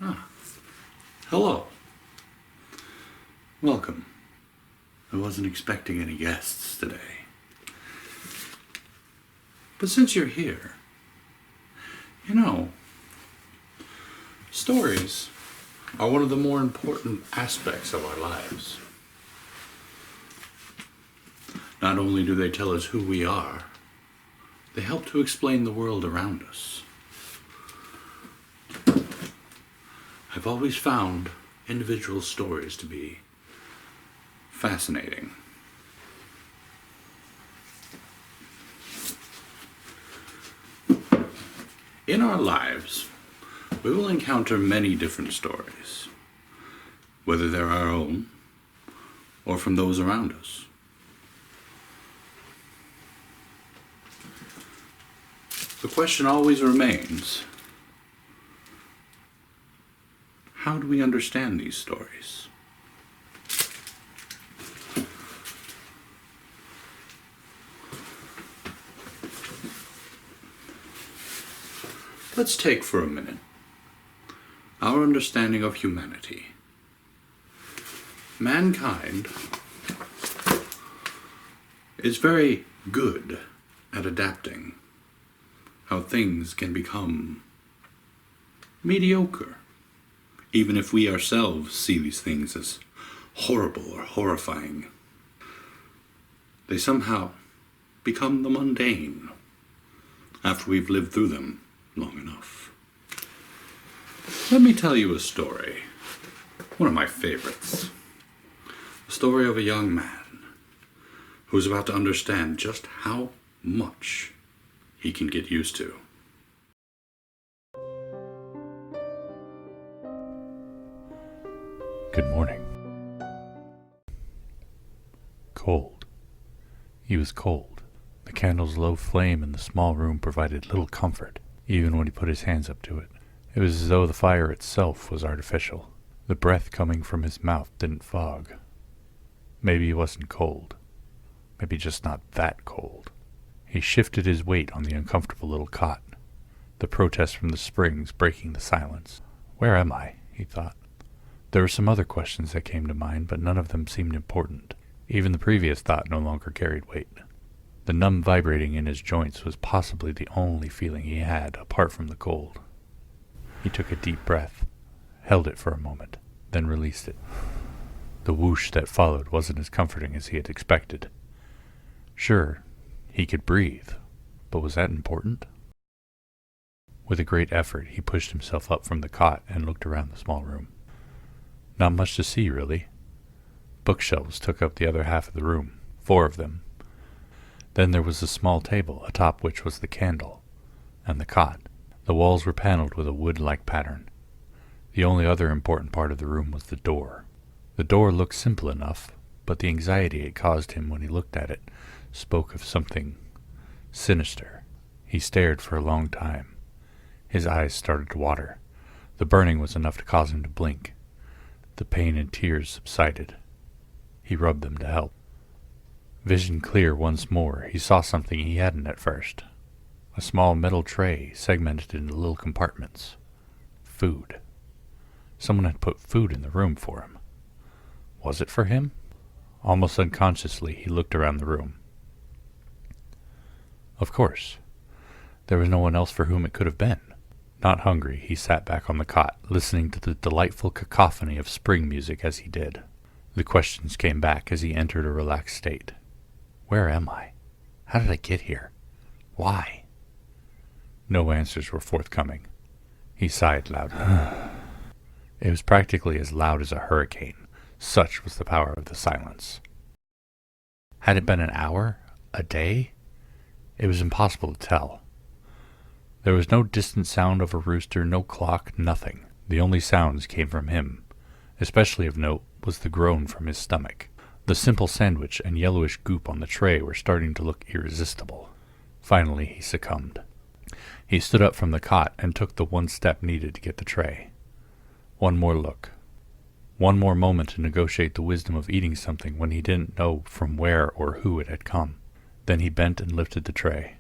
Ah, hello. Welcome. I wasn't expecting any guests today. But since you're here, stories are one of the more important aspects of our lives. Not only do they tell us who we are, they help to explain the world around us. I've always found individual stories to be fascinating. In our lives, we will encounter many different stories, whether they're our own or from those around us. The question always remains, how do we understand these stories? Let's take for a minute our understanding of humanity. Mankind is very good at adapting how things can become mediocre, even if we ourselves see these things as horrible or horrifying. They somehow become the mundane after we've lived through them long enough. Let me tell you a story, one of my favorites. The story of a young man who's about to understand just how much he can get used to. Good morning. Cold. He was cold. The candle's low flame in the small room provided little comfort, even when he put his hands up to it. It was as though the fire itself was artificial. The breath coming from his mouth didn't fog. Maybe he wasn't cold. Maybe just not that cold. He shifted his weight on the uncomfortable little cot, the protest from the springs breaking the silence. Where am I? He thought. There were some other questions that came to mind, but none of them seemed important. Even the previous thought no longer carried weight. The numb vibrating in his joints was possibly the only feeling he had apart from the cold. He took a deep breath, held it for a moment, then released it. The whoosh that followed wasn't as comforting as he had expected. Sure, he could breathe, but was that important? With a great effort, he pushed himself up from the cot and looked around the small room. Not much to see, really. Bookshelves took up the other half of the room, 4 of them. Then there was a small table, atop which was the candle, and the cot. The walls were paneled with a wood-like pattern. The only other important part of the room was the door. The door looked simple enough, but the anxiety it caused him when he looked at it spoke of something sinister. He stared for a long time. His eyes started to water. The burning was enough to cause him to blink. The pain and tears subsided. He rubbed them to help. Vision clear once more, he saw something he hadn't at first. A small metal tray segmented into little compartments. Food. Someone had put food in the room for him. Was it for him? Almost unconsciously, he looked around the room. Of course. There was no one else for whom it could have been. Not hungry, he sat back on the cot, listening to the delightful cacophony of spring music as he did. The questions came back as he entered a relaxed state. Where am I? How did I get here? Why? No answers were forthcoming. He sighed loudly. It was practically as loud as a hurricane. Such was the power of the silence. Had it been an hour? A day? It was impossible to tell. There was no distant sound of a rooster, no clock, nothing. The only sounds came from him. Especially of note was the groan from his stomach. The simple sandwich and yellowish goop on the tray were starting to look irresistible. Finally he succumbed. He stood up from the cot and took the one step needed to get the tray. One more look. One more moment to negotiate the wisdom of eating something when he didn't know from where or who it had come. Then he bent and lifted the tray.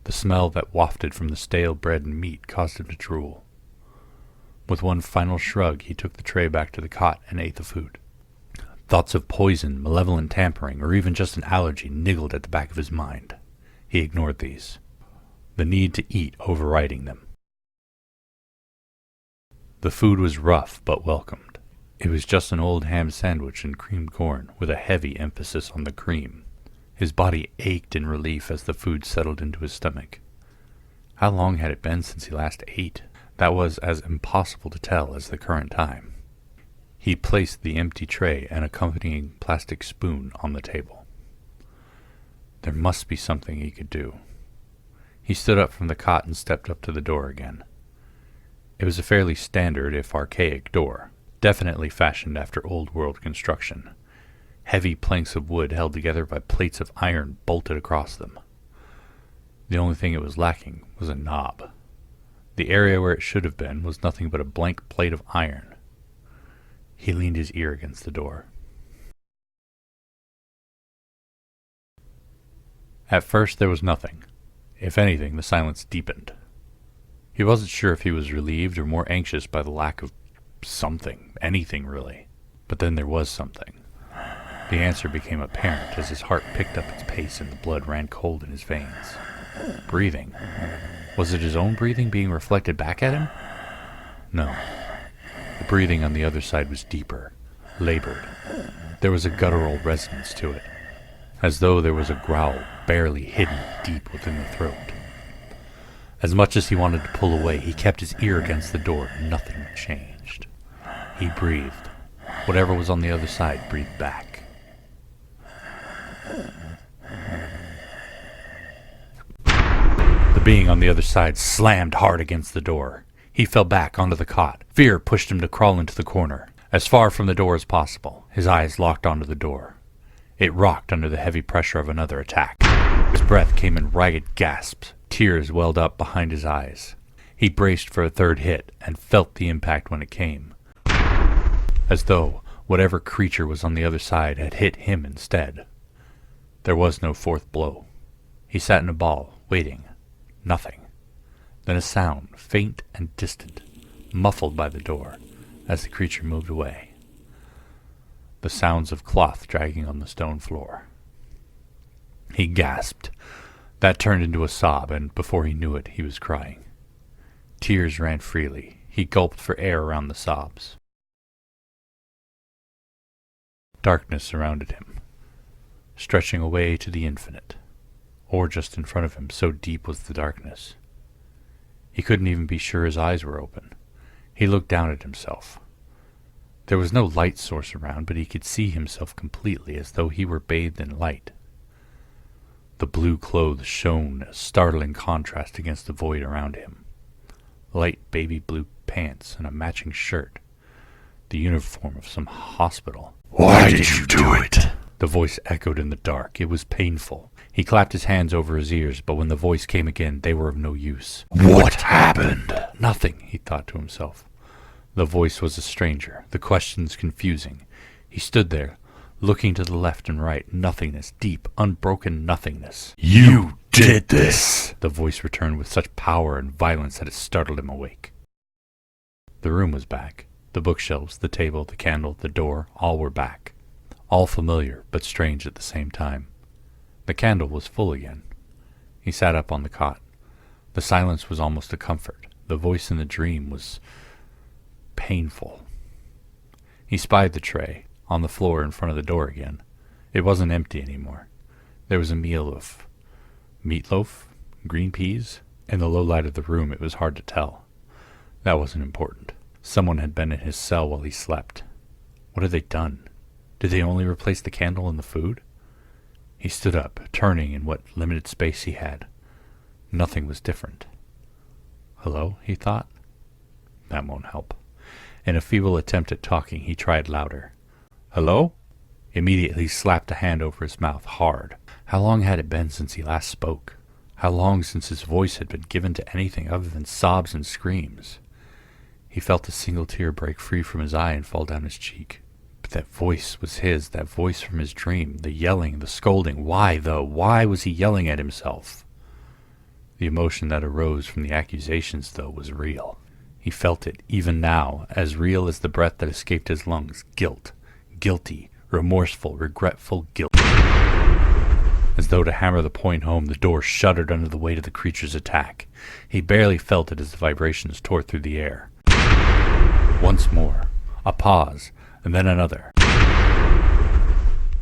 The smell that wafted from the stale bread and meat caused him to drool. With one final shrug, he took the tray back to the cot and ate the food. Thoughts of poison, malevolent tampering, or even just an allergy niggled at the back of his mind. He ignored these, the need to eat overriding them. The food was rough but welcomed. It was just an old ham sandwich and creamed corn, with a heavy emphasis on the cream. His body ached in relief as the food settled into his stomach. How long had it been since he last ate? That was as impossible to tell as the current time. He placed the empty tray and accompanying plastic spoon on the table. There must be something he could do. He stood up from the cot and stepped up to the door again. It was a fairly standard, if archaic, door, definitely fashioned after old-world construction. Heavy planks of wood held together by plates of iron bolted across them. The only thing it was lacking was a knob. The area where it should have been was nothing but a blank plate of iron. He leaned his ear against the door. At first there was nothing. If anything, the silence deepened. He wasn't sure if he was relieved or more anxious by the lack of something, anything really. But then there was something. The answer became apparent as his heart picked up its pace and the blood ran cold in his veins. Breathing. Was it his own breathing being reflected back at him? No. The breathing on the other side was deeper, labored. There was a guttural resonance to it, as though there was a growl barely hidden deep within the throat. As much as he wanted to pull away, he kept his ear against the door. Nothing changed. He breathed. Whatever was on the other side breathed back. The being on the other side slammed hard against the door. He fell back onto the cot. Fear pushed him to crawl into the corner, as far from the door as possible. His eyes locked onto the door. It rocked under the heavy pressure of another attack. His breath came in ragged gasps. Tears welled up behind his eyes. He braced for a third hit and felt the impact when it came, as though whatever creature was on the other side had hit him instead. There was no fourth blow. He sat in a ball, waiting. Nothing. Then a sound, faint and distant, muffled by the door, as the creature moved away. The sounds of cloth dragging on the stone floor. He gasped. That turned into a sob, and before he knew it, he was crying. Tears ran freely. He gulped for air around the sobs. Darkness surrounded him, stretching away to the infinite, or just in front of him, so deep was the darkness. He couldn't even be sure his eyes were open. He looked down at himself. There was no light source around, but he could see himself completely, as though he were bathed in light. The blue clothes shone, a startling contrast against the void around him. Light baby blue pants and a matching shirt. The uniform of some hospital. Why did you do it? The voice echoed in the dark. It was painful. He clapped his hands over his ears, but when the voice came again, they were of no use. What happened? Nothing, he thought to himself. The voice was a stranger, the questions confusing. He stood there, looking to the left and right, nothingness, deep, unbroken nothingness. You did this! The voice returned with such power and violence that it startled him awake. The room was back. The bookshelves, the table, the candle, the door, all were back. All familiar, but strange at the same time. The candle was full again. He sat up on the cot. The silence was almost a comfort. The voice in the dream was painful. He spied the tray, on the floor in front of the door again. It wasn't empty anymore. There was a meal of meatloaf, green peas. In the low light of the room, it was hard to tell. That wasn't important. Someone had been in his cell while he slept. What had they done? Did they only replace the candle and the food? He stood up, turning in what limited space he had. Nothing was different. Hello, he thought. That won't help. In a feeble attempt at talking, he tried louder. Hello? Immediately he slapped a hand over his mouth, hard. How long had it been since he last spoke? How long since his voice had been given to anything other than sobs and screams? He felt a single tear break free from his eye and fall down his cheek. But that voice was his, that voice from his dream, the yelling, the scolding. Why, though? Why was he yelling at himself? The emotion that arose from the accusations, though, was real. He felt it, even now, as real as the breath that escaped his lungs. Guilt. Guilty, remorseful, regretful guilt. As though to hammer the point home, the door shuddered under the weight of the creature's attack. He barely felt it as the vibrations tore through the air. Once more. A pause, and then another.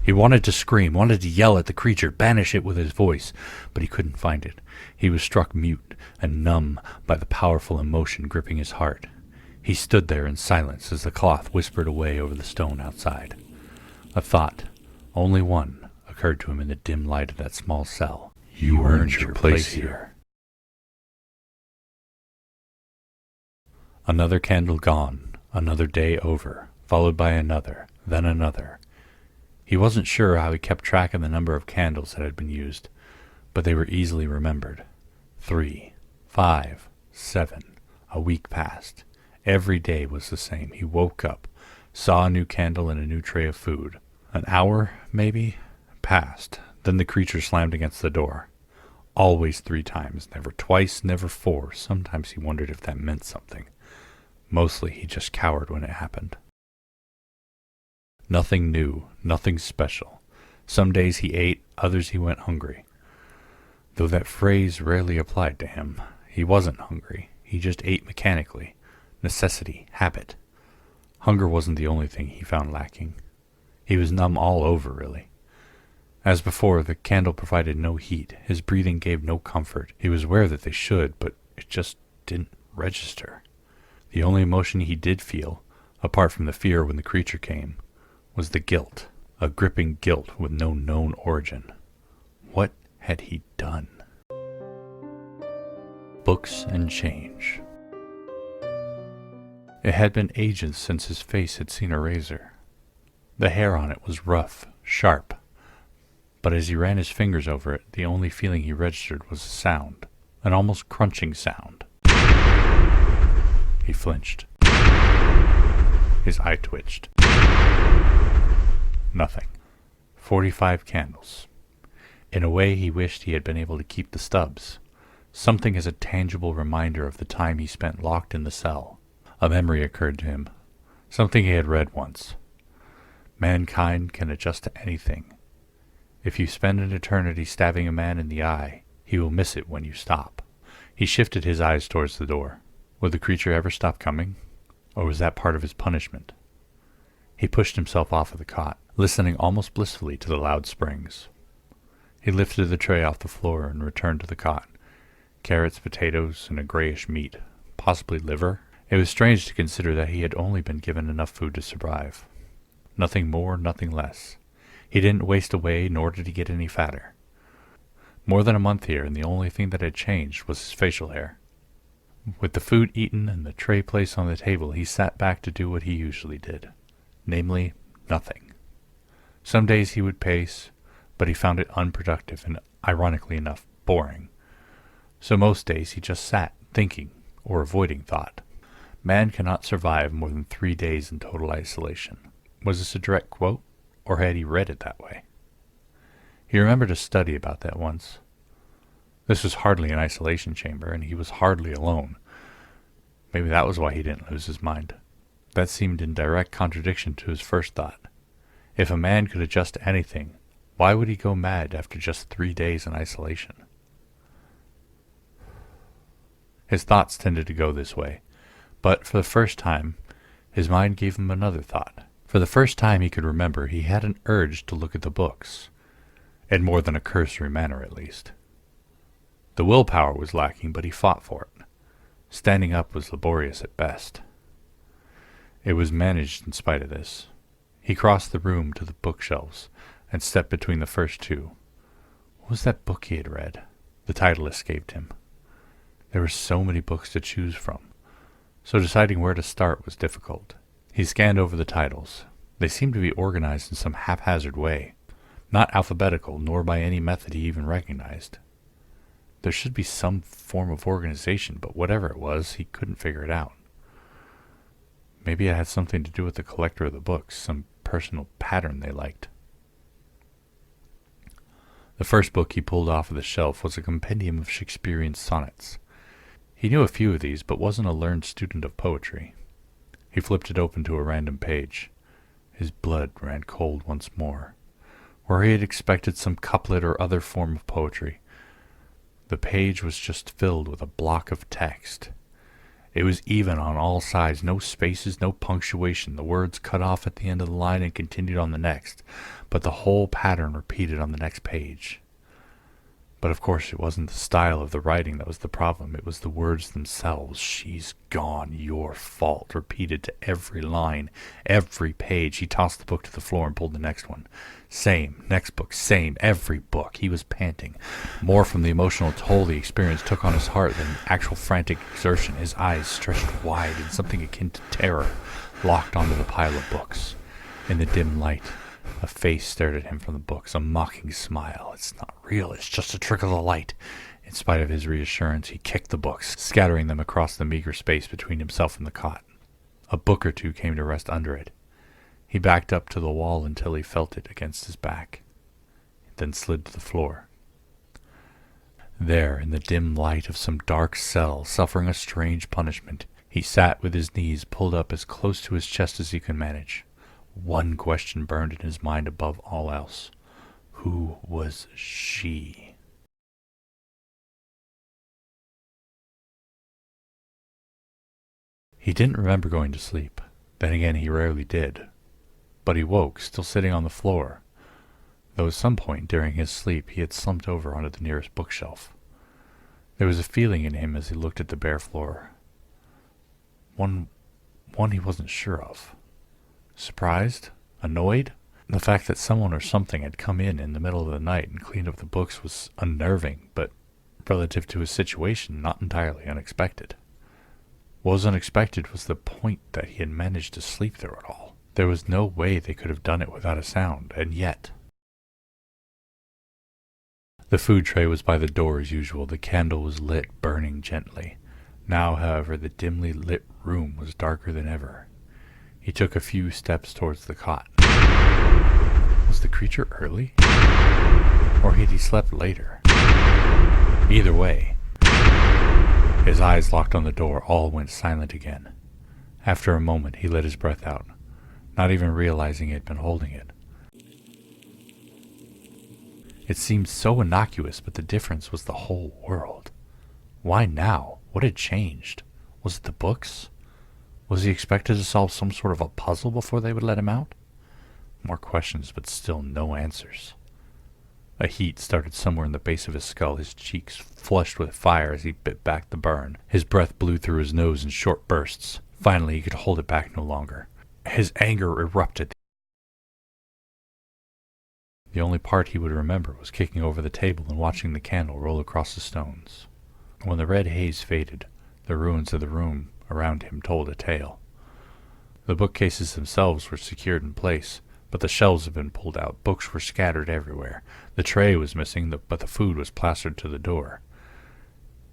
He wanted to scream, wanted to yell at the creature, banish it with his voice, but he couldn't find it. He was struck mute and numb by the powerful emotion gripping his heart. He stood there in silence as the cloth whispered away over the stone outside. A thought, only one, occurred to him in the dim light of that small cell. You earned your place here. Another candle gone, another day over, followed by another, then another. He wasn't sure how he kept track of the number of candles that had been used, but they were easily remembered. 3, 5, 7. A week passed. Every day was the same. He woke up, saw a new candle and a new tray of food. An hour, maybe, passed. Then the creature slammed against the door. Always 3 times, never twice, never 4. Sometimes he wondered if that meant something. Mostly he just cowered when it happened. Nothing new, nothing special. Some days he ate, others he went hungry. Though that phrase rarely applied to him. He wasn't hungry. He just ate mechanically. Necessity, habit. Hunger wasn't the only thing he found lacking. He was numb all over, really. As before, the candle provided no heat. His breathing gave no comfort. He was aware that they should, but it just didn't register. The only emotion he did feel, apart from the fear when the creature came, was the guilt, a gripping guilt with no known origin. What had he done? Books and change. It had been ages since his face had seen a razor. The hair on it was rough, sharp, but as he ran his fingers over it, the only feeling he registered was a sound, an almost crunching sound. He flinched. His eye twitched. Nothing. 45 candles. In a way, he wished he had been able to keep the stubs. Something as a tangible reminder of the time he spent locked in the cell. A memory occurred to him. Something he had read once. Mankind can adjust to anything. If you spend an eternity stabbing a man in the eye, he will miss it when you stop. He shifted his eyes towards the door. Would the creature ever stop coming? Or was that part of his punishment? He pushed himself off of the cot, listening almost blissfully to the loud springs. He lifted the tray off the floor and returned to the cot. Carrots, potatoes, and a grayish meat, possibly liver. It was strange to consider that he had only been given enough food to survive. Nothing more, nothing less. He didn't waste away, nor did he get any fatter. More than a month here, and the only thing that had changed was his facial hair. With the food eaten and the tray placed on the table, he sat back to do what he usually did. Namely, nothing. Some days he would pace, but he found it unproductive and, ironically enough, boring. So most days he just sat, thinking, or avoiding thought. Man cannot survive more than 3 days in total isolation. Was this a direct quote, or had he read it that way? He remembered a study about that once. This was hardly an isolation chamber, and he was hardly alone. Maybe that was why he didn't lose his mind. That seemed in direct contradiction to his first thought. If a man could adjust to anything, why would he go mad after just 3 days in isolation? His thoughts tended to go this way, but for the first time, his mind gave him another thought. For the first time he could remember, he had an urge to look at the books, in more than a cursory manner at least. The willpower was lacking, but he fought for it. Standing up was laborious at best. It was managed in spite of this. He crossed the room to the bookshelves and stepped between the first 2. What was that book he had read? The title escaped him. There were so many books to choose from, so deciding where to start was difficult. He scanned over the titles. They seemed to be organized in some haphazard way, not alphabetical, nor by any method he even recognized. There should be some form of organization, but whatever it was, he couldn't figure it out. Maybe it had something to do with the collector of the books, some personal pattern they liked. The first book he pulled off of the shelf was a compendium of Shakespearean sonnets. He knew a few of these, but wasn't a learned student of poetry. He flipped it open to a random page. His blood ran cold once more. Where he had expected some couplet or other form of poetry, the page was just filled with a block of text. It was even on all sides, no spaces, no punctuation. The words cut off at the end of the line and continued on the next, but the whole pattern repeated on the next page. But of course it wasn't the style of the writing that was the problem. It was the words themselves. "She's gone, your fault," repeated to every line, every page. He tossed the book to the floor and pulled the next one. Same, next book, same, every book. He was panting, more from the emotional toll the experience took on his heart than actual frantic exertion. His eyes, stretched wide in something akin to terror, locked onto the pile of books. In the dim light, a face stared at him from the books, a mocking smile. "It's not real, it's just a trick of the light." In spite of his reassurance, he kicked the books, scattering them across the meager space between himself and the cot. A book or two came to rest under it. He backed up to the wall until he felt it against his back, then slid to the floor. There, in the dim light of some dark cell, suffering a strange punishment, he sat with his knees pulled up as close to his chest as he could manage. One question burned in his mind above all else. Who was she? He didn't remember going to sleep. Then again, he rarely did. But he woke, still sitting on the floor, though at some point during his sleep he had slumped over onto the nearest bookshelf. There was a feeling in him as he looked at the bare floor. One he wasn't sure of. Surprised? Annoyed? The fact that someone or something had come in the middle of the night and cleaned up the books was unnerving, but relative to his situation, not entirely unexpected. What was unexpected was the point that he had managed to sleep through it all. There was no way they could have done it without a sound, and yet... The food tray was by the door as usual. The candle was lit, burning gently. Now, however, the dimly lit room was darker than ever. He took a few steps towards the cot. Was the creature early? Or had he slept later? Either way, his eyes locked on the door. All went silent again. After a moment, he let his breath out, not even realizing he had been holding it. It seemed so innocuous, but the difference was the whole world. Why now? What had changed? Was it the books? Was he expected to solve some sort of a puzzle before they would let him out? More questions, but still no answers. A heat started somewhere in the base of his skull, his cheeks flushed with fire as he bit back the burn. His breath blew through his nose in short bursts. Finally, he could hold it back no longer. His anger erupted. The only part he would remember was kicking over the table and watching the candle roll across the stones. When the red haze faded, the ruins of the room around him told a tale. The bookcases themselves were secured in place, but the shelves had been pulled out. Books were scattered everywhere. The tray was missing, but the food was plastered to the door.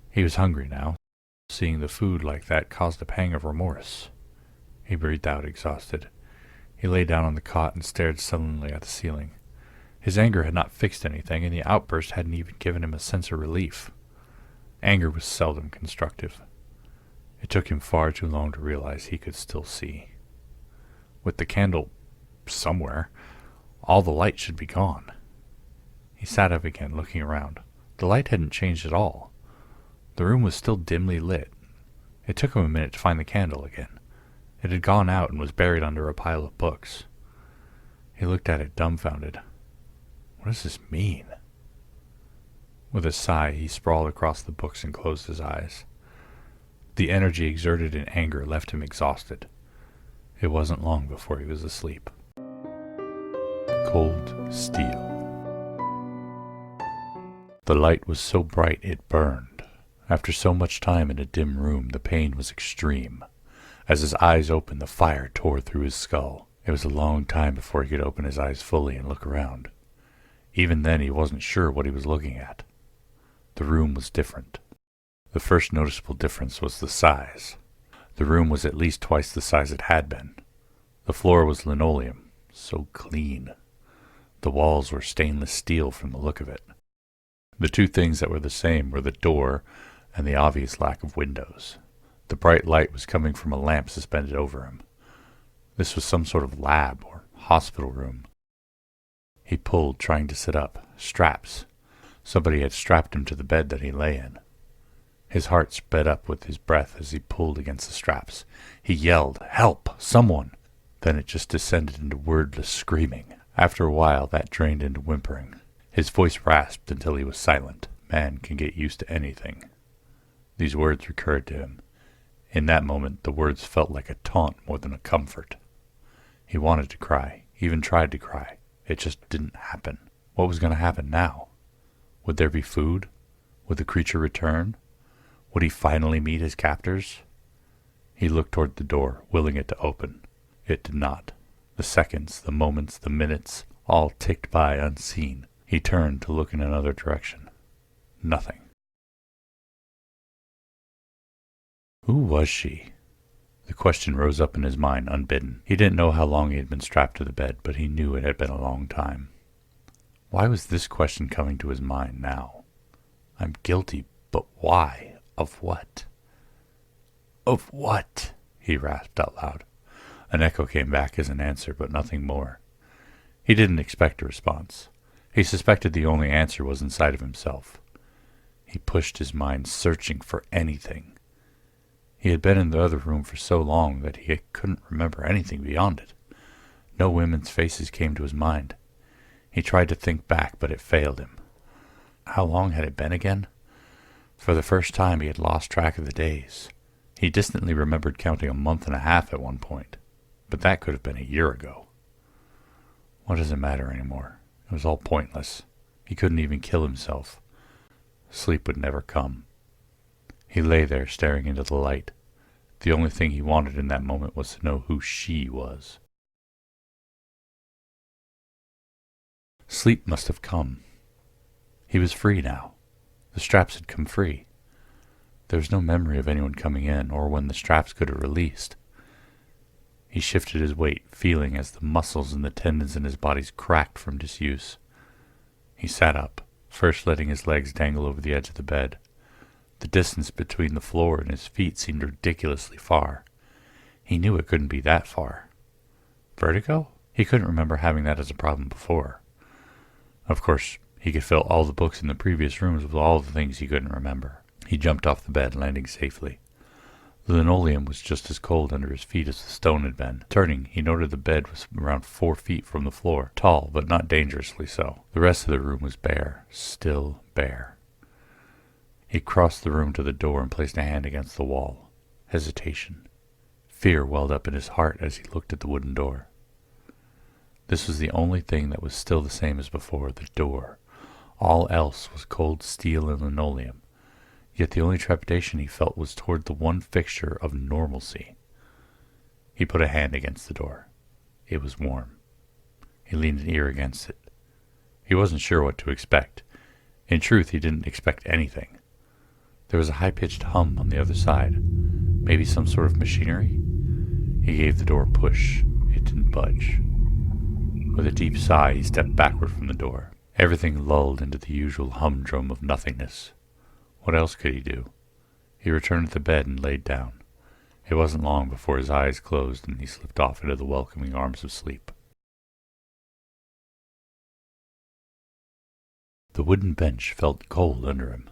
He was hungry now. Seeing the food like that caused a pang of remorse. He breathed out, exhausted. He lay down on the cot and stared sullenly at the ceiling. His anger had not fixed anything, and the outburst hadn't even given him a sense of relief. Anger was seldom constructive. It took him far too long to realize he could still see. With the candle somewhere, all the light should be gone. He sat up again, looking around. The light hadn't changed at all. The room was still dimly lit. It took him a minute to find the candle again. It had gone out and was buried under a pile of books. He looked at it, dumbfounded. What does this mean? With a sigh, he sprawled across the books and closed his eyes. The energy exerted in anger left him exhausted. It wasn't long before he was asleep. Cold steel. The light was so bright it burned. After so much time in a dim room, the pain was extreme. As his eyes opened, the fire tore through his skull. It was a long time before he could open his eyes fully and look around. Even then, he wasn't sure what he was looking at. The room was different. The first noticeable difference was the size. The room was at least twice the size it had been. The floor was linoleum, so clean. The walls were stainless steel from the look of it. The two things that were the same were the door and the obvious lack of windows. The bright light was coming from a lamp suspended over him. This was some sort of lab or hospital room. He pulled, trying to sit up. Straps. Somebody had strapped him to the bed that he lay in. His heart sped up with his breath as he pulled against the straps. He yelled, "Help! Someone!" Then it just descended into wordless screaming. After a while, that drained into whimpering. His voice rasped until he was silent. Man can get used to anything. These words recurred to him. In that moment, the words felt like a taunt more than a comfort. He wanted to cry, even tried to cry. It just didn't happen. What was going to happen now? Would there be food? Would the creature return? Would he finally meet his captors? He looked toward the door, willing it to open. It did not. The seconds, the moments, the minutes, all ticked by unseen. He turned to look in another direction. Nothing. Who was she? The question rose up in his mind unbidden. He didn't know how long he had been strapped to the bed, but he knew it had been a long time. Why was this question coming to his mind now? I'm guilty, but why? Of what? Of what? He rasped out loud. An echo came back as an answer, but nothing more. He didn't expect a response. He suspected the only answer was inside of himself. He pushed his mind, searching for anything. He had been in the other room for so long that he couldn't remember anything beyond it. No women's faces came to his mind. He tried to think back, but it failed him. How long had it been again? For the first time he had lost track of the days. He distantly remembered counting a month and a half at one point, but that could have been a year ago. What does it matter anymore? It was all pointless. He couldn't even kill himself. Sleep would never come. He lay there staring into the light. The only thing he wanted in that moment was to know who she was. Sleep must have come. He was free now. The straps had come free. There was no memory of anyone coming in or when the straps could have released. He shifted his weight, feeling as the muscles and the tendons in his body cracked from disuse. He sat up, first letting his legs dangle over the edge of the bed. The distance between the floor and his feet seemed ridiculously far. He knew it couldn't be that far. Vertigo? He couldn't remember having that as a problem before. Of course, he could fill all the books in the previous rooms with all the things he couldn't remember. He jumped off the bed, landing safely. The linoleum was just as cold under his feet as the stone had been. Turning, he noted the bed was around 4 feet from the floor, tall, but not dangerously so. The rest of the room was bare, still bare. He crossed the room to the door and placed a hand against the wall. Hesitation. Fear welled up in his heart as he looked at the wooden door. This was the only thing that was still the same as before, the door. All else was cold steel and linoleum. Yet the only trepidation he felt was toward the one fixture of normalcy. He put a hand against the door. It was warm. He leaned an ear against it. He wasn't sure what to expect. In truth, he didn't expect anything. There was a high-pitched hum on the other side. Maybe some sort of machinery? He gave the door a push. It didn't budge. With a deep sigh, he stepped backward from the door. Everything lulled into the usual humdrum of nothingness. What else could he do? He returned to the bed and laid down. It wasn't long before his eyes closed and he slipped off into the welcoming arms of sleep. The wooden bench felt cold under him.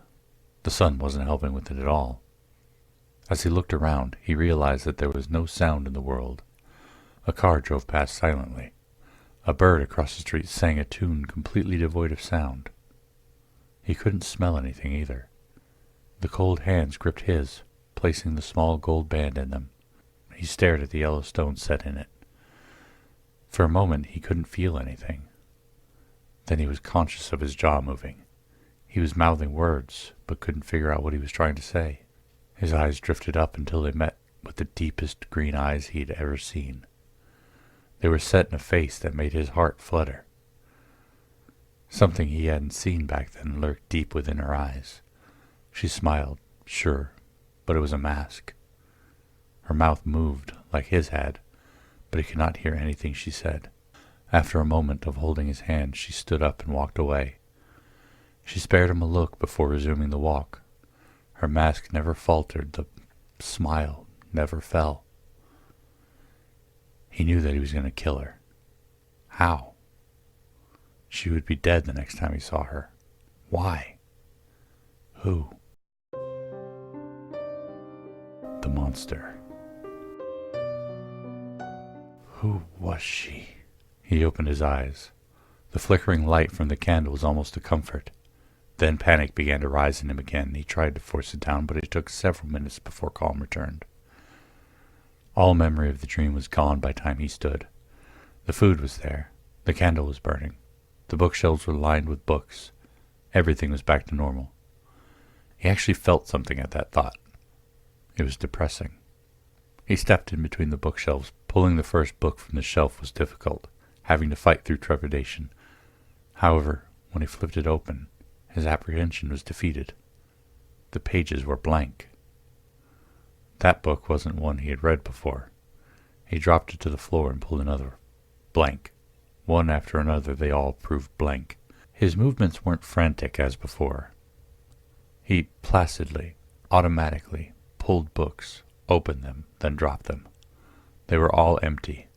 The sun wasn't helping with it at all. As he looked around, he realized that there was no sound in the world. A car drove past silently. A bird across the street sang a tune completely devoid of sound. He couldn't smell anything either. The cold hands gripped his, placing the small gold band in them. He stared at the yellow stone set in it. For a moment he couldn't feel anything. Then he was conscious of his jaw moving. He was mouthing words, but couldn't figure out what he was trying to say. His eyes drifted up until they met with the deepest green eyes he had ever seen. They were set in a face that made his heart flutter. Something he hadn't seen back then lurked deep within her eyes. She smiled, sure, but it was a mask. Her mouth moved, like his had, but he could not hear anything she said. After a moment of holding his hand, she stood up and walked away. She spared him a look before resuming the walk. Her mask never faltered, the smile never fell. He knew that he was going to kill her. How? She would be dead the next time he saw her. Why? Who? The monster. Who was she? He opened his eyes. The flickering light from the candle was almost a comfort. Then panic began to rise in him again. He tried to force it down, but it took several minutes before calm returned. All memory of the dream was gone by the time he stood. The food was there. The candle was burning. The bookshelves were lined with books. Everything was back to normal. He actually felt something at that thought. It was depressing. He stepped in between the bookshelves. Pulling the first book from the shelf was difficult, having to fight through trepidation. However, when he flipped it open, his apprehension was defeated. The pages were blank. That book wasn't one he had read before. He dropped it to the floor and pulled another. Blank. One after another, they all proved blank. His movements weren't frantic as before. He placidly, automatically, pulled books, opened them, then dropped them. They were all empty,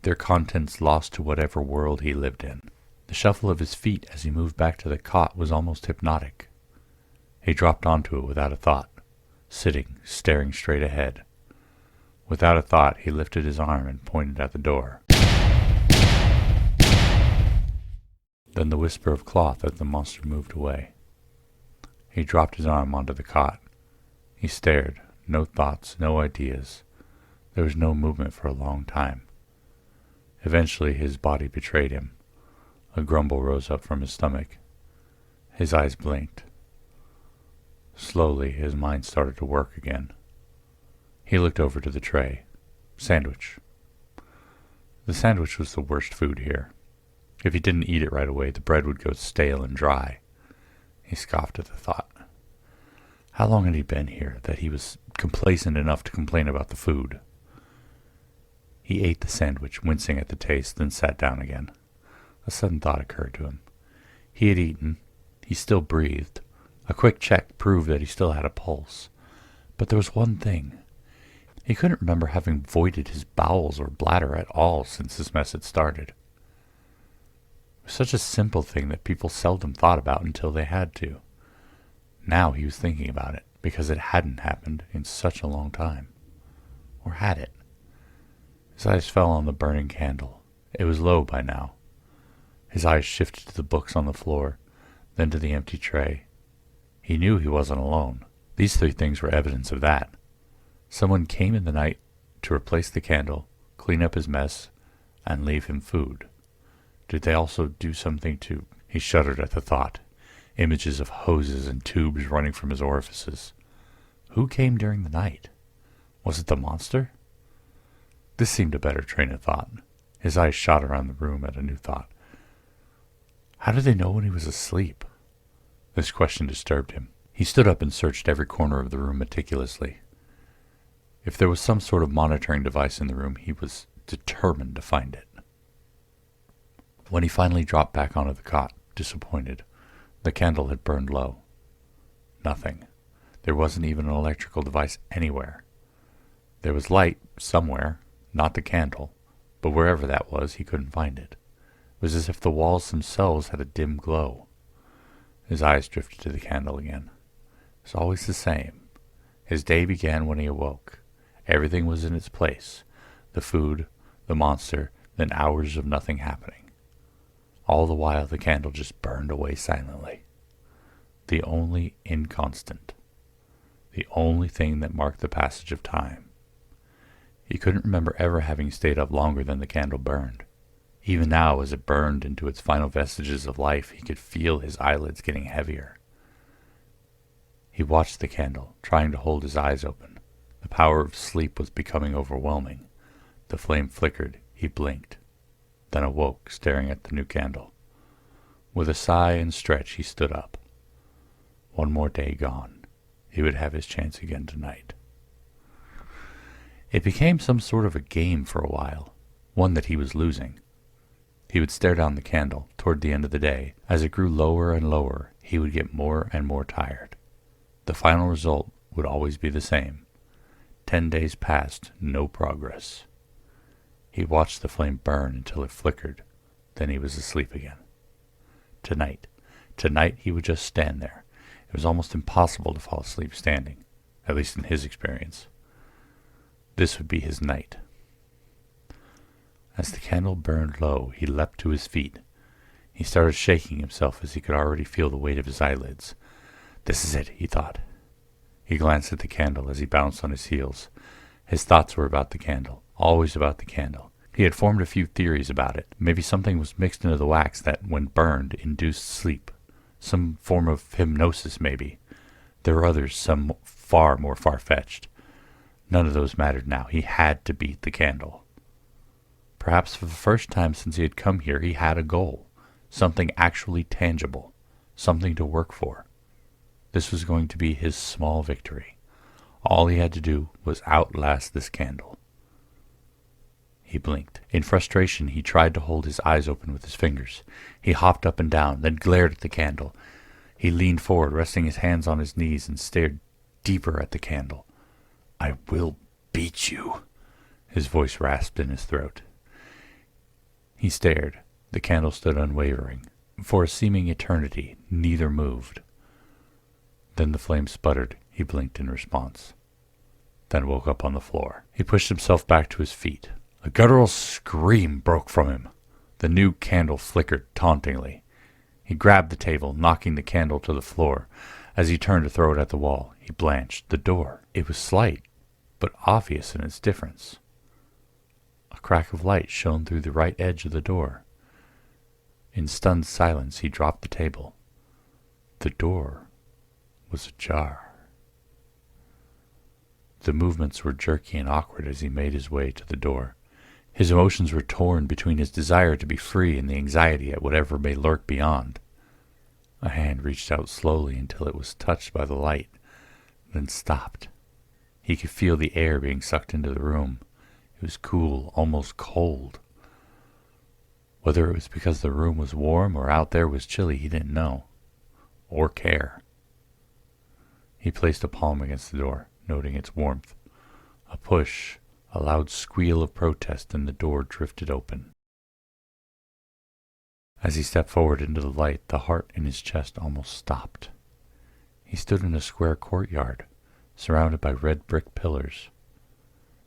their contents lost to whatever world he lived in. The shuffle of his feet as he moved back to the cot was almost hypnotic. He dropped onto it without a thought, sitting, staring straight ahead. Without a thought, he lifted his arm and pointed at the door. Then the whisper of cloth as the monster moved away. He dropped his arm onto the cot. He stared, no thoughts, no ideas. There was no movement for a long time. Eventually his body betrayed him. A grumble rose up from his stomach. His eyes blinked. Slowly his mind started to work again. He looked over to the tray. Sandwich. The sandwich was the worst food here. If he didn't eat it right away, the bread would go stale and dry. He scoffed at the thought. How long had he been here that he was complacent enough to complain about the food? He ate the sandwich, wincing at the taste, then sat down again. A sudden thought occurred to him. He had eaten. He still breathed. A quick check proved that he still had a pulse. But there was one thing. He couldn't remember having voided his bowels or bladder at all since his mess had started. It was such a simple thing that people seldom thought about until they had to. Now he was thinking about it, because it hadn't happened in such a long time. Or had it? His eyes fell on the burning candle. It was low by now. His eyes shifted to the books on the floor, then to the empty tray. He knew he wasn't alone. These three things were evidence of that. Someone came in the night to replace the candle, clean up his mess, and leave him food. Did they also do something to... He shuddered at the thought. Images of hoses and tubes running from his orifices. Who came during the night? Was it the monster? This seemed a better train of thought. His eyes shot around the room at a new thought. How did they know when he was asleep? This question disturbed him. He stood up and searched every corner of the room meticulously. If there was some sort of monitoring device in the room, he was determined to find it. When he finally dropped back onto the cot, disappointed, the candle had burned low. Nothing. There wasn't even an electrical device anywhere. There was light somewhere, not the candle, but wherever that was, he couldn't find it. It was as if the walls themselves had a dim glow. His eyes drifted to the candle again. It was always the same. His day began when he awoke. Everything was in its place. The food, the monster, then hours of nothing happening. All the while the candle just burned away silently. The only inconstant. The only thing that marked the passage of time. He couldn't remember ever having stayed up longer than the candle burned. Even now, as it burned into its final vestiges of life, he could feel his eyelids getting heavier. He watched the candle, trying to hold his eyes open. The power of sleep was becoming overwhelming. The flame flickered. He blinked, then awoke, staring at the new candle. With a sigh and stretch, he stood up. One more day gone. He would have his chance again tonight. It became some sort of a game for a while, one that he was losing. He would stare down the candle toward the end of the day. As it grew lower and lower, he would get more and more tired. The final result would always be the same. 10 days passed, no progress. He watched the flame burn until it flickered. Then he was asleep again. Tonight he would just stand there. It was almost impossible to fall asleep standing, at least in his experience. This would be his night. As the candle burned low, he leapt to his feet. He started shaking himself as he could already feel the weight of his eyelids. This is it, he thought. He glanced at the candle as he bounced on his heels. His thoughts were about the candle, always about the candle. He had formed a few theories about it. Maybe something was mixed into the wax that, when burned, induced sleep. Some form of hypnosis, maybe. There were others, some far more far-fetched. None of those mattered now. He had to beat the candle. Perhaps for the first time since he had come here, he had a goal. Something actually tangible. Something to work for. This was going to be his small victory. All he had to do was outlast this candle. He blinked. In frustration, he tried to hold his eyes open with his fingers. He hopped up and down, then glared at the candle. He leaned forward, resting his hands on his knees, and stared deeper at the candle. "I will beat you," his voice rasped in his throat. He stared. The candle stood unwavering. For a seeming eternity, neither moved. Then the flame sputtered. He blinked in response. Then woke up on the floor. He pushed himself back to his feet. A guttural scream broke from him. The new candle flickered tauntingly. He grabbed the table, knocking the candle to the floor. As he turned to throw it at the wall, he blanched. The door. It was slight, but obvious in its difference. A crack of light shone through the right edge of the door. In stunned silence, he dropped the table. The door was ajar. The movements were jerky and awkward as he made his way to the door. His emotions were torn between his desire to be free and the anxiety at whatever may lurk beyond. A hand reached out slowly until it was touched by the light, then stopped. He could feel the air being sucked into the room. It was cool, almost cold. Whether it was because the room was warm or out there was chilly, he didn't know, or care. He placed a palm against the door, noting its warmth. A push, a loud squeal of protest, and the door drifted open. As he stepped forward into the light, the heart in his chest almost stopped. He stood in a square courtyard, surrounded by red brick pillars.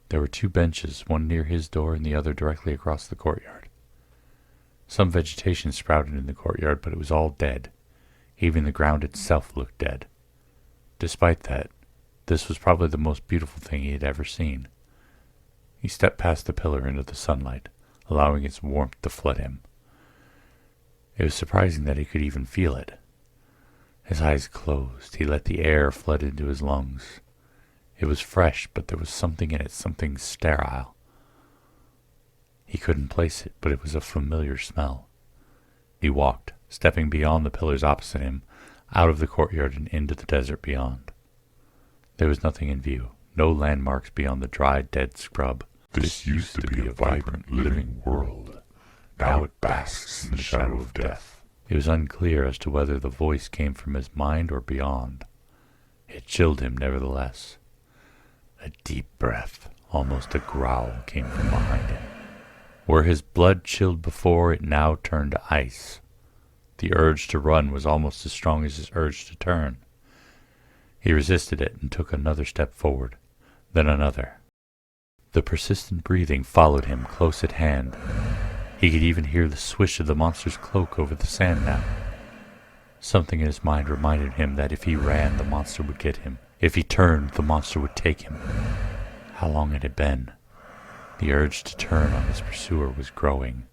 There were 2 benches, one near his door and the other directly across the courtyard. Some vegetation sprouted in the courtyard, but it was all dead. Even the ground itself looked dead. Despite that, this was probably the most beautiful thing he had ever seen. He stepped past the pillar into the sunlight, allowing its warmth to flood him. It was surprising that he could even feel it. His eyes closed. He let the air flood into his lungs. It was fresh, but there was something in it, something sterile. He couldn't place it, but it was a familiar smell. He walked, stepping beyond the pillars opposite him, out of the courtyard and into the desert beyond. There was nothing in view, no landmarks beyond the dry, dead scrub. This used to be a vibrant, living world. Now it basks in the shadow of death. It was unclear as to whether the voice came from his mind or beyond. It chilled him nevertheless. A deep breath, almost a growl, came from behind him. Where his blood chilled before, it now turned to ice. The urge to run was almost as strong as his urge to turn. He resisted it and took another step forward, then another. The persistent breathing followed him close at hand. He could even hear the swish of the monster's cloak over the sand now. Something in his mind reminded him that if he ran, the monster would get him. If he turned, the monster would take him. How long it had been. The urge to turn on his pursuer was growing.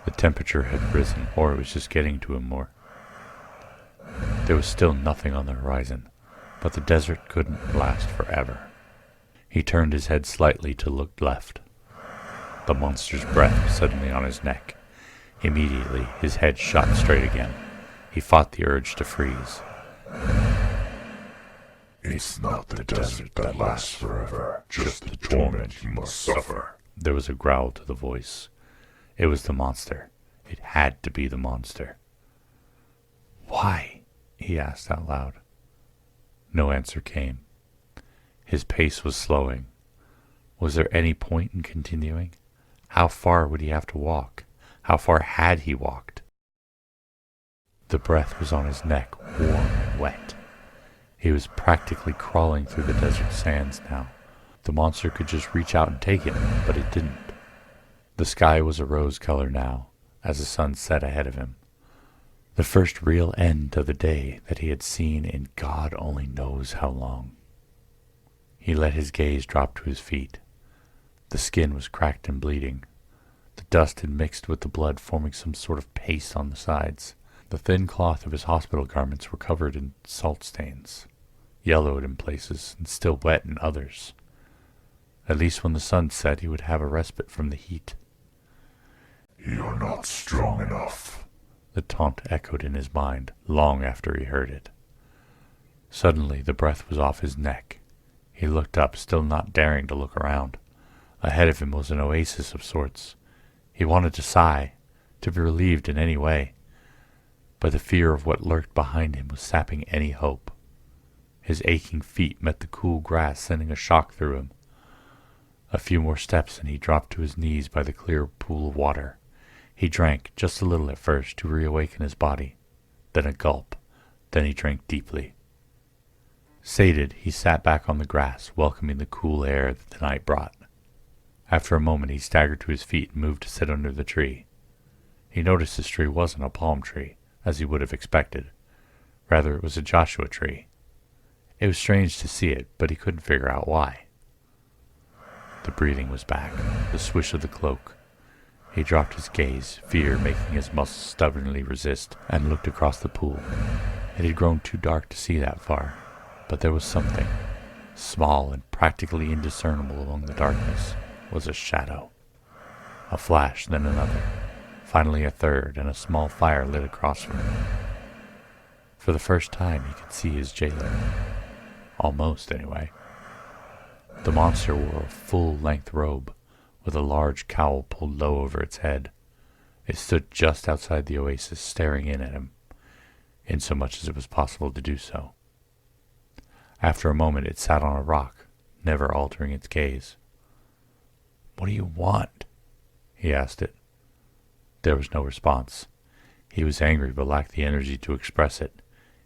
The temperature had risen, or it was just getting to him more. There was still nothing on the horizon, but the desert couldn't last forever. He turned his head slightly to look left. The monster's breath was suddenly on his neck. Immediately, his head shot straight again. He fought the urge to freeze. It's not the desert that lasts forever, just the torment you must suffer. There was a growl to the voice. It was the monster. It had to be the monster. Why? He asked out loud. No answer came. His pace was slowing. Was there any point in continuing? How far would he have to walk? How far had he walked? The breath was on his neck, warm and wet. He was practically crawling through the desert sands now. The monster could just reach out and take him, but it didn't. The sky was a rose color now, as the sun set ahead of him. The first real end of the day that he had seen in God only knows how long. He let his gaze drop to his feet. The skin was cracked and bleeding. The dust had mixed with the blood, forming some sort of paste on the sides. The thin cloth of his hospital garments were covered in salt stains, yellowed in places and still wet in others. At least when the sun set, he would have a respite from the heat. "You're not strong enough," the taunt echoed in his mind long after he heard it. Suddenly the breath was off his neck. He looked up, still not daring to look around. Ahead of him was an oasis of sorts. He wanted to sigh, to be relieved in any way, but the fear of what lurked behind him was sapping any hope. His aching feet met the cool grass, sending a shock through him. A few more steps and he dropped to his knees by the clear pool of water. He drank, just a little at first, to reawaken his body. Then a gulp. Then he drank deeply. Sated, he sat back on the grass, welcoming the cool air that the night brought. After a moment he staggered to his feet and moved to sit under the tree. He noticed this tree wasn't a palm tree, as he would have expected. Rather, it was a Joshua tree. It was strange to see it, but he couldn't figure out why. The breathing was back, the swish of the cloak. He dropped his gaze, fear making his muscles stubbornly resist, and looked across the pool. It had grown too dark to see that far, but there was something, small and practically indiscernible among the darkness, was a shadow. A flash, then another, finally a third, and a small fire lit across from him. For the first time he could see his jailer. Almost, anyway. The monster wore a full-length robe, with a large cowl pulled low over its head. It stood just outside the oasis, staring in at him, insomuch as it was possible to do so. After a moment it sat on a rock, never altering its gaze. "What do you want?" he asked it. There was no response. He was angry but lacked the energy to express it.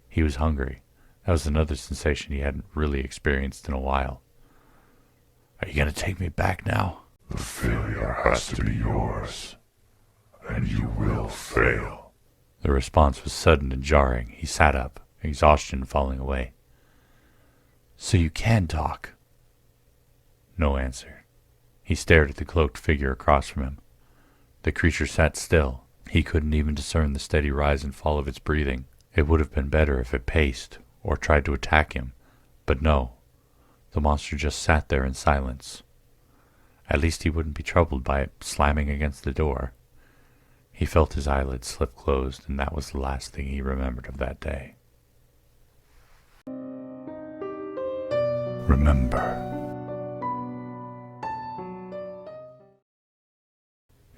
He was hungry. That was another sensation he hadn't really experienced in a while. "Are you going to take me back now?" "The failure has to be yours, and you will fail." The response was sudden and jarring. He sat up, exhaustion falling away. "So you can talk?" No answer. He stared at the cloaked figure across from him. The creature sat still. He couldn't even discern the steady rise and fall of its breathing. It would have been better if it paced, or tried to attack him, but no. The monster just sat there in silence. At least he wouldn't be troubled by it slamming against the door. He felt his eyelids slip closed, and that was the last thing he remembered of that day. Remember.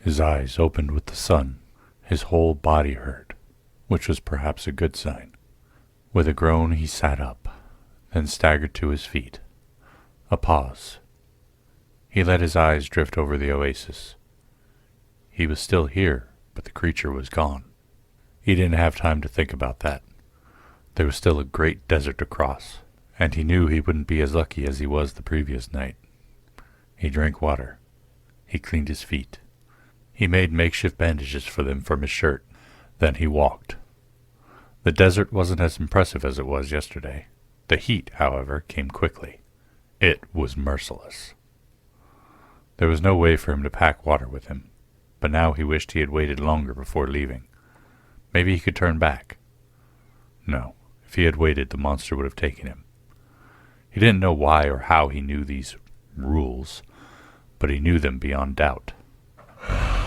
His eyes opened with the sun. His whole body hurt, which was perhaps a good sign. With a groan he sat up, then staggered to his feet. A pause. He let his eyes drift over the oasis. He was still here, but the creature was gone. He didn't have time to think about that. There was still a great desert to cross, and he knew he wouldn't be as lucky as he was the previous night. He drank water. He cleaned his feet. He made makeshift bandages for them from his shirt. Then he walked. The desert wasn't as impressive as it was yesterday. The heat, however, came quickly. It was merciless. There was no way for him to pack water with him, but now he wished he had waited longer before leaving. Maybe he could turn back. No, if he had waited, the monster would have taken him. He didn't know why or how he knew these rules, but he knew them beyond doubt.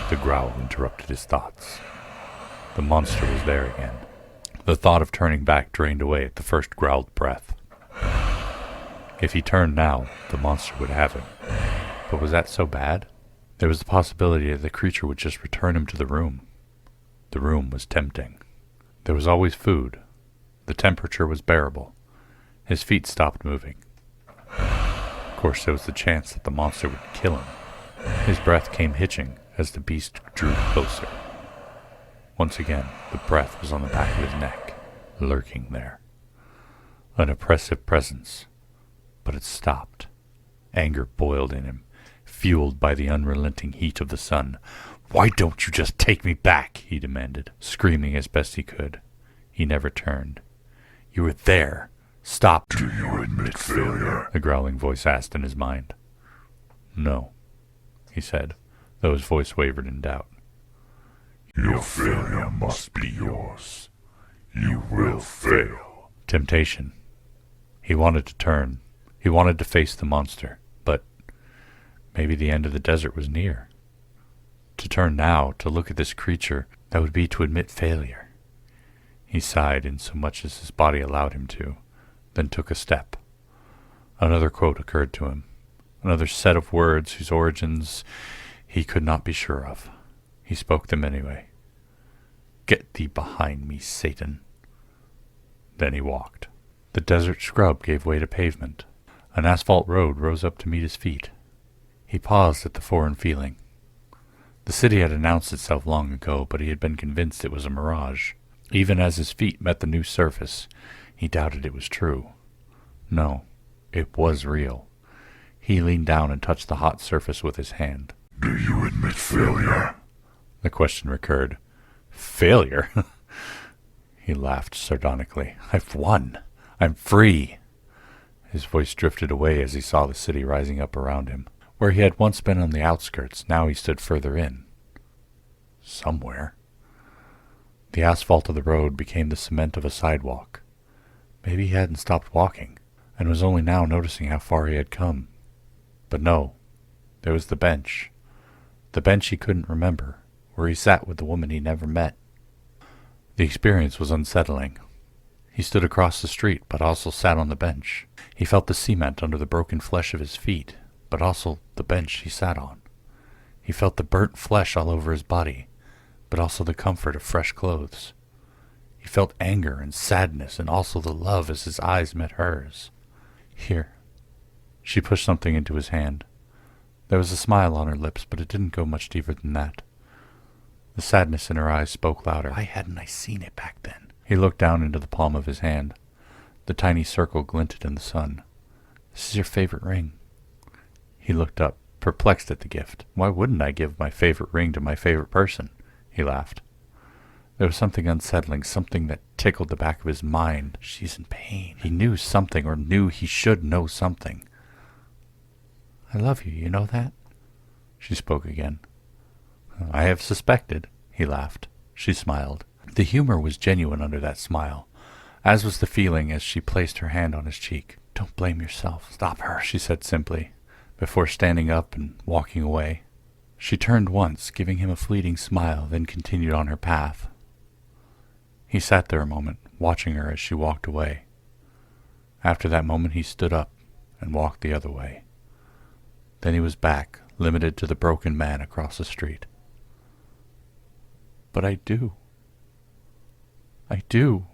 The growl interrupted his thoughts. The monster was there again. The thought of turning back drained away at the first growled breath. If he turned now, the monster would have him. But was that so bad? There was the possibility that the creature would just return him to the room. The room was tempting. There was always food. The temperature was bearable. His feet stopped moving. Of course, there was the chance that the monster would kill him. His breath came hitching as the beast drew closer. Once again, the breath was on the back of his neck, lurking there. An oppressive presence. But it stopped. Anger boiled in him, fueled by the unrelenting heat of the sun. "Why don't you just take me back?" he demanded, screaming as best he could. He never turned. "You were there. Stop." Do you admit failure? The growling voice asked in his mind. "No," he said, though his voice wavered in doubt. Your failure must be yours. You will fail. Temptation. He wanted to turn. He wanted to face the monster, but maybe the end of the desert was near. To turn now, to look at this creature, that would be to admit failure. He sighed in so much as his body allowed him to, then took a step. Another quote occurred to him, another set of words whose origins he could not be sure of. He spoke them anyway. "Get thee behind me, Satan." Then he walked. The desert scrub gave way to pavement. An asphalt road rose up to meet his feet. He paused at the foreign feeling. The city had announced itself long ago, but he had been convinced it was a mirage. Even as his feet met the new surface, he doubted it was true. No, it was real. He leaned down and touched the hot surface with his hand. Do you admit failure? The question recurred. "Failure?" He laughed sardonically. "I've won. I'm free." His voice drifted away as he saw the city rising up around him. Where he had once been on the outskirts, now he stood further in. Somewhere. The asphalt of the road became the cement of a sidewalk. Maybe he hadn't stopped walking, and was only now noticing how far he had come. But no, there was the bench. The bench he couldn't remember, where he sat with the woman he never met. The experience was unsettling. He stood across the street, but also sat on the bench. He felt the cement under the broken flesh of his feet, but also the bench he sat on. He felt the burnt flesh all over his body, but also the comfort of fresh clothes. He felt anger and sadness, and also the love as his eyes met hers. "Here." She pushed something into his hand. There was a smile on her lips, but it didn't go much deeper than that. The sadness in her eyes spoke louder. Why hadn't I seen it back then? He looked down into the palm of his hand. The tiny circle glinted in the sun. "This is your favorite ring." He looked up, perplexed at the gift. Why wouldn't I give my favorite ring to my favorite person? He laughed. There was something unsettling, something that tickled the back of his mind. She's in pain. He knew something, or knew he should know something. "I love you, you know that?" She spoke again. "I have suspected," he laughed. She smiled. The humor was genuine under that smile, as was the feeling as she placed her hand on his cheek. "Don't blame yourself. Stop her," she said simply, before standing up and walking away. She turned once, giving him a fleeting smile, then continued on her path. He sat there a moment, watching her as she walked away. After that moment he stood up and walked the other way. Then he was back, limited to the broken man across the street. "But I do. I do,"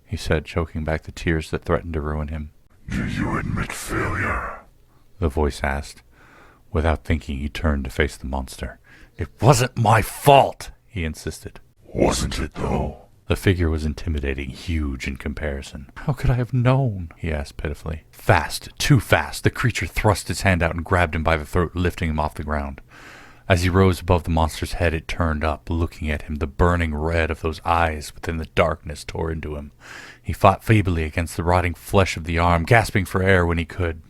he said, choking back the tears that threatened to ruin him. Do you admit failure? The voice asked. Without thinking, he turned to face the monster. "It wasn't my fault," he insisted. Wasn't it, though? The figure was intimidating, huge in comparison. "How could I have known?" he asked pitifully. Fast, too fast, the creature thrust its hand out and grabbed him by the throat, lifting him off the ground. As he rose above the monster's head, it turned up, looking at him. The burning red of those eyes within the darkness tore into him. He fought feebly against the rotting flesh of the arm, gasping for air when he could.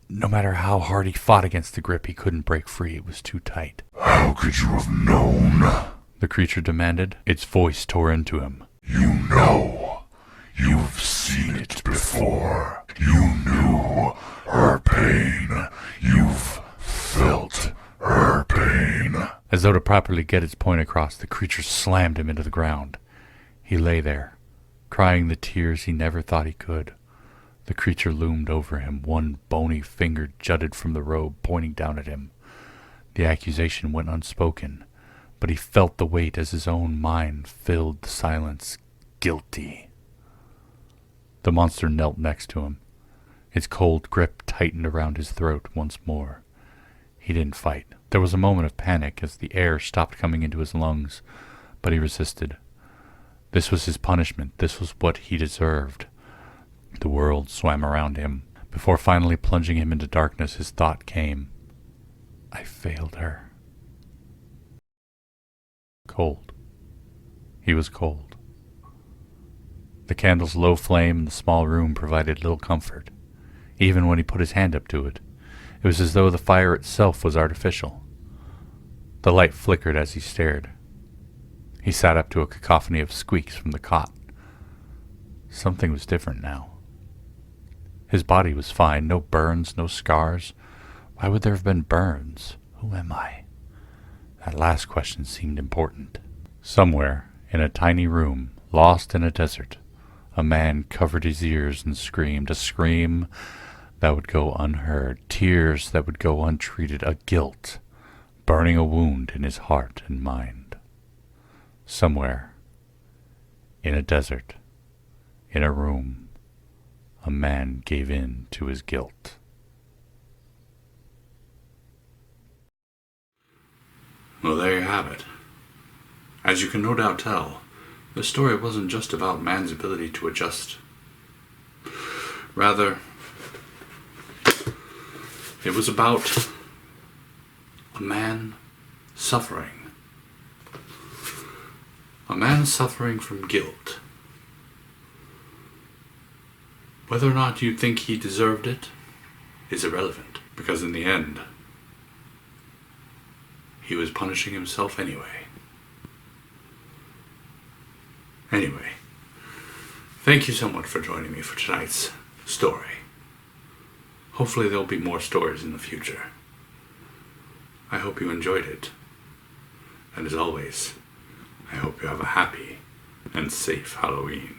No matter how hard he fought against the grip, he couldn't break free. It was too tight. How could you have known? The creature demanded. Its voice tore into him. You know. You've seen it before. You knew her pain. You've felt her pain. As though to properly get its point across, the creature slammed him into the ground. He lay there, crying the tears he never thought he could. The creature loomed over him, one bony finger jutted from the robe, pointing down at him. The accusation went unspoken, but he felt the weight as his own mind filled the silence. Guilty. The monster knelt next to him. Its cold grip tightened around his throat once more. He didn't fight. There was a moment of panic as the air stopped coming into his lungs, but he resisted. This was his punishment. This was what he deserved. The world swam around him. Before finally plunging him into darkness, his thought came, I failed her. Cold. He was cold. The candle's low flame in the small room provided little comfort. Even when he put his hand up to it, it was as though the fire itself was artificial. The light flickered as he stared. He sat up to a cacophony of squeaks from the cot. Something was different now. His body was fine, no burns, no scars. Why would there have been burns? Who am I? That last question seemed important. Somewhere, in a tiny room, lost in a desert, a man covered his ears and screamed, a scream that would go unheard, tears that would go untreated, a guilt burning a wound in his heart and mind. Somewhere, in a desert, in a room, a man gave in to his guilt. Well, there you have it. As you can no doubt tell, the story wasn't just about man's ability to adjust. Rather, it was about a man suffering. A man suffering from guilt. Whether or not you think he deserved it is irrelevant, because in the end, he was punishing himself anyway. Anyway, thank you so much for joining me for tonight's story. Hopefully there'll be more stories in the future. I hope you enjoyed it. And as always, I hope you have a happy and safe Halloween.